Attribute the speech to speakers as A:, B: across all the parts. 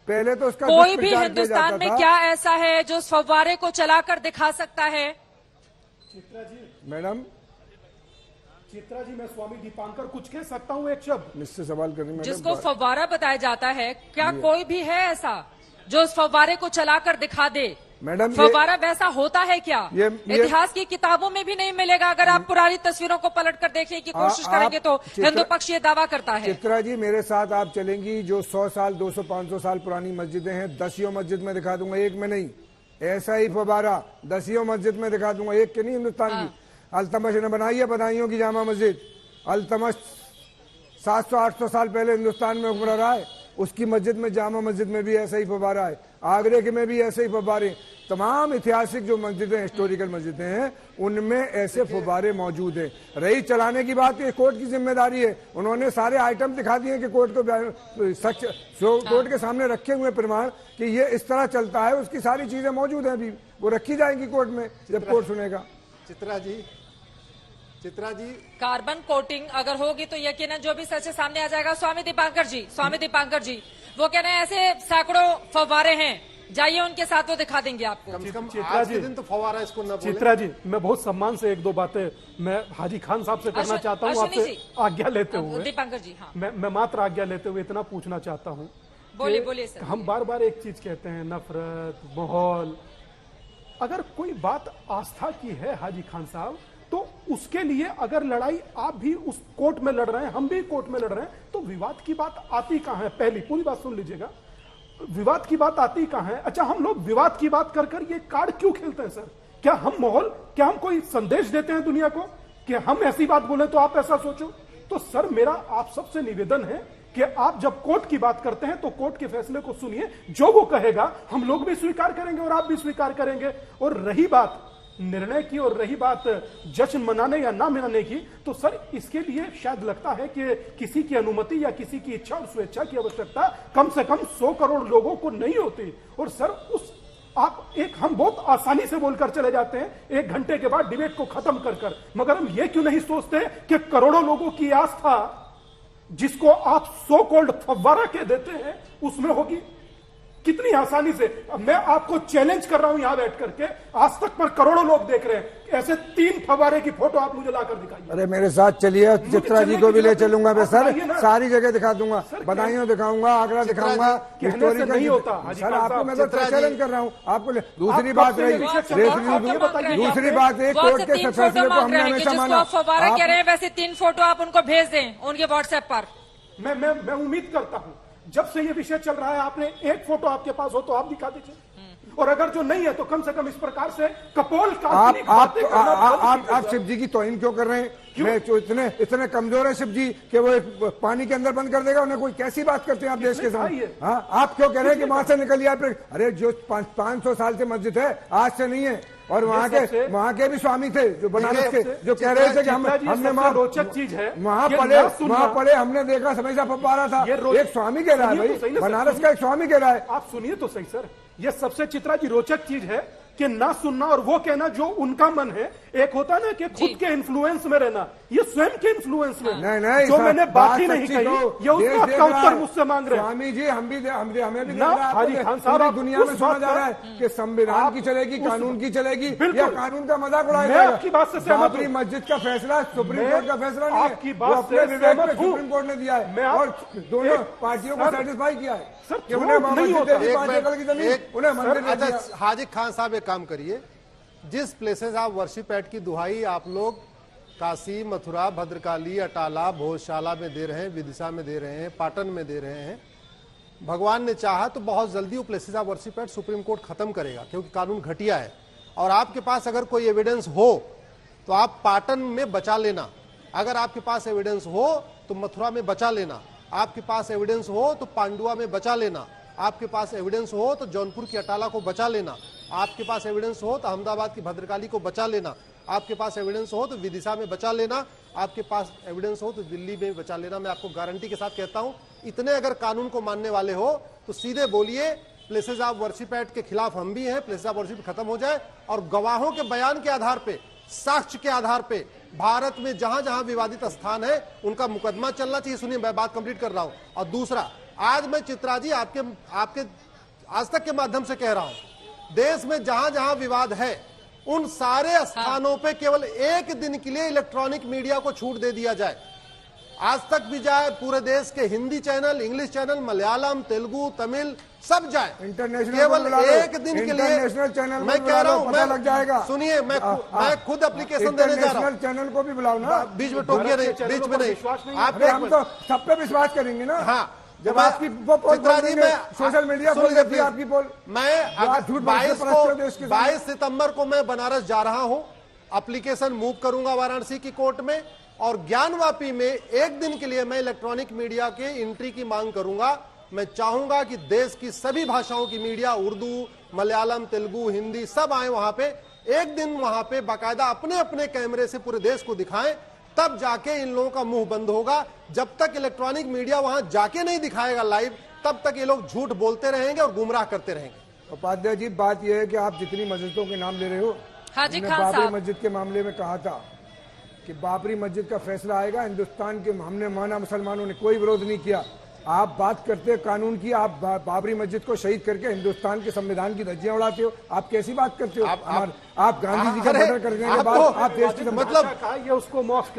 A: पहले तो उसका
B: कोई भी हिंदुस्तान में क्या ऐसा है जो इस फव्वारे को चलाकर दिखा सकता है?
C: चित्रा जी,
A: मैडम
C: चित्रा जी, मैं स्वामी दीपांकर कुछ कह सकता हूँ एक शब्द?
A: मुझसे सवाल करनी मैडम।
B: जिसको फव्वारा बताया जाता है, क्या कोई भी है ऐसा जो इस फव्वारे को चलाकर दिखा दे?
A: मैडम
B: फव्वारा वैसा होता है क्या?
A: ये
B: इतिहास की किताबों में भी नहीं मिलेगा। अगर आप पुरानी तस्वीरों को पलट कर देखने की कोशिश करेंगे तो हिंदू पक्ष ये दावा करता है।
A: चित्रा जी, मेरे साथ आप चलेंगी, जो 100 साल 200 500 साल पुरानी मस्जिदें हैं, 10 मस्जिद में दिखा दूंगा, एक में नहीं। ऐसा ही फव्वारा 10 मस्जिद में दिखा दूंगा, एक के नहीं हिंदुस्तान की। अल्तमश ने बनाई है बदायूं की जामा मस्जिद। अल्तमश 700-800 साल पहले हिंदुस्तान में हुक्मरान रहा है, उसकी मस्जिद में, जामा मस्जिद में भी ऐसा ही फव्वारा है। आगरे के में भी ऐसे ही फव्वारे। तमाम ऐतिहासिक जो मस्जिदें, हिस्टोरिकल मस्जिदें हैं, उनमें ऐसे फव्वारे मौजूद हैं। रही चलाने की बात, ये कोर्ट की जिम्मेदारी है। उन्होंने सारे आइटम दिखा दिए कि कोर्ट को सच कोर्ट के सामने रखे हुए प्रमाण कि ये इस तरह चलता है, उसकी सारी चीजें मौजूद हैं, अभी वो रखी जाएंगी कोर्ट में जब कोर्ट सुनेगा।
D: चित्रा जी,
B: कार्बन कोटिंग अगर होगी तो यकीनन जो भी सच सामने आ जाएगा। स्वामी दीपांकर जी वो कह रहे हैं ऐसे सैकड़ों फव्वारे हैं, जाइए उनके साथ, वो दिखा देंगे आपको।
D: कम से कम आज के दिन तो फव्वारा इसको न बोले।
C: चित्रा जी, मैं बहुत सम्मान से एक दो बातें मैं हाजी खान साहब से करना चाहता हूँ, आपसे आज्ञा लेते हुए।
B: दीपांकर जी, हाँ,
C: मैं मात्र आज्ञा लेते हुए इतना पूछना चाहता हूँ।
B: बोलिए सर।
C: हम बार बार एक चीज कहते हैं, नफरत, माहौल। अगर कोई बात आस्था की है हाजी खान साहब, तो उसके लिए अगर लड़ाई आप भी उस कोर्ट में लड़ रहे हैं, हम भी कोर्ट में लड़ रहे हैं, तो विवाद की बात आती कहां है? पहली पूरी बात सुन लीजिएगा, विवाद की बात आती कहां है? अच्छा, हम लोग विवाद की बात कर ये कार्ड क्यों खेलते हैं सर? क्या हम माहौल, क्या हम कोई संदेश देते हैं दुनिया को कि हम ऐसी बात बोले तो आप ऐसा सोचो? तो सर, मेरा आप सबसे निवेदन है कि आप जब कोर्ट की बात करते हैं तो कोर्ट के फैसले को सुनिए, जो वो कहेगा हम लोग भी स्वीकार करेंगे और आप भी स्वीकार करेंगे। और रही बात निर्णय की और रही बात जश्न मनाने या ना मनाने की, तो सर इसके लिए शायद लगता है कि किसी की अनुमति या किसी की इच्छा और स्वेच्छा की आवश्यकता कम से कम 100 करोड़ लोगों को नहीं होती। और सर उस हम बहुत आसानी से बोलकर चले जाते हैं 1 घंटे के बाद डिबेट को खत्म कर, मगर हम ये क्यों नहीं सोचते कि करोड़ों लोगों की आस्था जिसको आप सो कॉल्ड फव्वारा कह देते हैं, उसमें होगी कितनी आसानी से। मैं आपको चैलेंज कर रहा हूं यहां बैठ करके, आज तक पर करोड़ों लोग देख रहे हैं, ऐसे 3 फव्वारे की फोटो आप मुझे लाकर दिखाइए।
A: अरे मेरे साथ चलिए, चित्रा जी को भी ले चलूंगा मैं सर, सारी जगह दिखा दूंगा, बदायूं दिखाऊंगा, आगरा दिखाऊंगा, हिस्टोरिकल नहीं होता सर। आपको मैं तो चैलेंज कर रहा हूँ आपको। दूसरी बात रही, दूसरी बात एक कोर्ट के फैसले को हमने हमेशा माना।
B: फव्वारा कह रहे हैं, वैसे 3 फोटो आप उनको भेज दें उनके व्हाट्सएप पर।
C: मैं उम्मीद करता हूं जब से ये विषय चल रहा है, आपने एक फोटो आपके पास हो तो आप दिखा दीजिए, और अगर जो नहीं है तो कम से कम इस प्रकार से कपोल आप
A: शिव जी की तौहीन क्यों कर रहे हैं? मैं जो इतने कमजोर है शिव जी कि वो पानी के अंदर बंद कर देगा उन्हें? कोई कैसी बात करते हैं आप देश के सामने? हाँ, आप क्यों कह रहे हैं कि वहां से निकलिए आप? अरे जो 500 साल से मस्जिद है, आज से नहीं है। और वहाँ के भी स्वामी थे जो बनारस के, जो कह रहे थे कि हमने
C: रोचक चीज है,
A: वहाँ पढ़े हमने देखा, हमेशा फव्वारा था। एक स्वामी कह रहा है भाई, बनारस का एक स्वामी कह रहा है।
C: आप सुनिए तो सही सर, ये सबसे चित्रा जी रोचक चीज है कि ना सुनना और वो कहना जो उनका मन है। एक होता ना कि खुद के इन्फ्लुएंस में रहना, ये स्वयं के इन्फ्लुएंस में
A: नहीं,
C: जो मैंने बात ही नहीं कही, ये उसका उत्तर मुझसे मांग रहे हैं।
A: स्वामी जी, हमें भी
C: हाजी खान साहब,
A: दुनिया में सुना जा रहा है कि संविधान की चलेगी, कानून की चलेगी, या कानून का मजाक उड़ाया
C: जाएगा। मैं आपकी बात से सहमत हूं।
A: मस्जिद का फैसला सुप्रीम कोर्ट का फैसला नहीं है,
C: आपकी बात से
A: सहमत हूं। सुप्रीम कोर्ट ने दिया है और दोनों पार्टियों को सेटिस्फाई किया है कि उन्हें
D: हाजी खान साहब एक काम करिए, जिस प्लेसेस ऑफ वर्शिप एट की दुहाई आप लोग काशी, मथुरा, भद्रकाली, अटाला, भोजशाला में दे रहे हैं, विदिशा में दे रहे हैं, पाटन में दे रहे हैं, भगवान ने चाहा तो बहुत जल्दी वो places of worship at supreme court खत्म करेगा, क्योंकि कानून घटिया है। और आपके पास अगर कोई एविडेंस हो तो आप पाटन में बचा लेना, अगर आपके पास एविडेंस हो तो मथुरा में बचा लेना, आपके पास एविडेंस हो तो पांडुआ में बचा लेना, आपके पास एविडेंस हो तो जौनपुर की अटाला को बचा लेना, आपके पास एविडेंस हो तो अहमदाबाद की भद्रकाली को बचा लेना, आपके पास एविडेंस हो तो विदिशा में बचा लेना, आपके पास एविडेंस हो तो दिल्ली में बचा लेना। मैं आपको गारंटी के साथ कहता हूं, इतने अगर कानून को मानने वाले हो तो सीधे बोलिए प्लेसेस ऑफ वर्शिप एक्ट के खिलाफ हम भी हैं, प्लेसेस ऑफ वर्शिप खत्म हो जाए, और गवाहों के बयान के आधार पे, साक्ष्य के आधार पे भारत में जहां जहां विवादित स्थान है उनका मुकदमा चलना चाहिए। सुनिए, मैं बात कंप्लीट कर रहा हूं। और दूसरा, आज मैं चित्रा जी आपके आज तक के माध्यम से कह रहा हूं, देश में जहां जहां विवाद है उन सारे स्थानों पे केवल एक दिन के लिए इलेक्ट्रॉनिक मीडिया को छूट दे दिया जाए। आज तक भी जाए, पूरे देश के Hindi channel, English channel, Malayalam, Telugu, Tamil सब जाए,
A: इंटरनेशनल
D: केवल एक दिन के लिए।
A: इंटरनेशनल चैनल
D: मैं कह रहा हूं,
A: पता लग जाएगा।
D: सुनिए, मैं खुद एप्लीकेशन देने जा रहा हूं।
A: चैनल को भी बुलाओ ना,
D: बीच में टोकिए नहीं, बीच में नहीं।
A: आप हम तो सब पे विश्वास करेंगे ना।
D: हाँ,
A: जब आपकी चित्रा जी में सोशल मीडिया बोल देती है आपकी पोल।
D: मैं 22 सितंबर को मैं बनारस जा रहा हूं, एप्लीकेशन मूव करूंगा वाराणसी की कोर्ट में, और ज्ञानवापी में एक दिन के लिए मैं इलेक्ट्रॉनिक मीडिया के एंट्री की मांग करूंगा। मैं चाहूंगा कि देश की सभी भाषाओं की मीडिया, उर्दू, मलयालम, तेलुगु, हिंदी सब आए वहां पे, एक दिन वहां पे बाकायदा अपने अपने कैमरे से पूरे देश को दिखाएं, तब जाके इन लोगों का मुंह बंद होगा। जब तक इलेक्ट्रॉनिक मीडिया वहां जाके नहीं दिखाएगा लाइव, तब तक ये लोग झूठ बोलते रहेंगे और गुमराह करते रहेंगे।
A: उपाध्याय जी, बात यह है कि आप जितनी मस्जिदों के नाम ले रहे हो,
B: हाजी खान
A: बाबरी
B: साहब,
A: मस्जिद के मामले में कहा था कि बाबरी मस्जिद का फैसला आएगा, हिंदुस्तान के हमने माना, मुसलमानों ने कोई विरोध नहीं किया। आप बात करते हैं कानून की, आप बाबरी मस्जिद को शहीद करके हिंदुस्तान के संविधान की धज्जियां उड़ाते हो। आप कैसी बात करते हो? आप गांधी जी का मर्डर करने के बाद आप देश की
C: मतलब ये उसको मॉस्क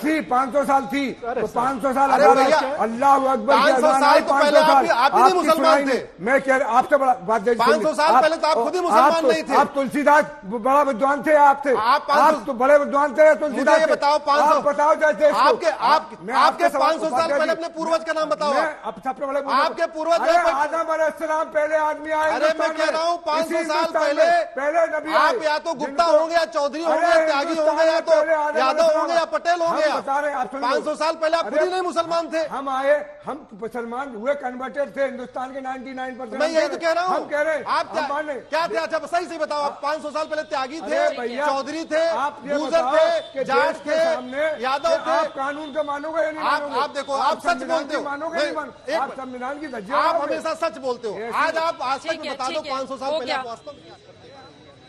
A: थी 500 साल थी, तो 500 साल अल्लाह अकबर
D: 500 साल तो पहले आप ही मुसलमान थे।
A: मैं कह रहा आपसे बड़ा बात,
D: 500 साल पहले तो आप खुद ही मुसलमान नहीं थे।
A: आप तुलसीदास बड़ा विद्वान थे, आप थे, आप तो बड़े विद्वान थे तुलसीदास।
D: बताओ 500,
A: बताओ जैसे
D: आपके 500 साल पहले अपने पूर्वज का नाम बताओ। आपके पूर्वज
A: आदम अलैहिस्सलाम पहले आदमी आए।
D: अरे मैं कह रहा हूँ 500 साल पहले
A: नबी
D: आप या तो गुप्ता होंगे, या चौधरी होंगे, या त्यागी होंगे, या तो यादव होंगे, या पटेल होंगे। 500 साल पहले आप खुद ही नहीं मुसलमान थे।
A: हम आए, हम मुसलमान हुए, कन्वर्टेड थे हिंदुस्तान के 99%।
D: मैं यही तो कह रहा हूँ।
A: हम कह रहे
D: आप क्या थे? अच्छा सही से बताओ, आप 500 साल पहले त्यागी थे, चौधरी थे, गुजर थे, जाट थे, यादव थे।
A: आप कानून का मानोगे या नहीं मानोगे?
D: आप देखो, आप सच बोलते हो,
A: मानोगे नहीं मानोगे? आप संविधान की धज्जियां,
D: आप हमेशा सच बोलते हो। आज आप आज तक बता दो 500 साल पहले आप वास्तव में क्या करते हैं?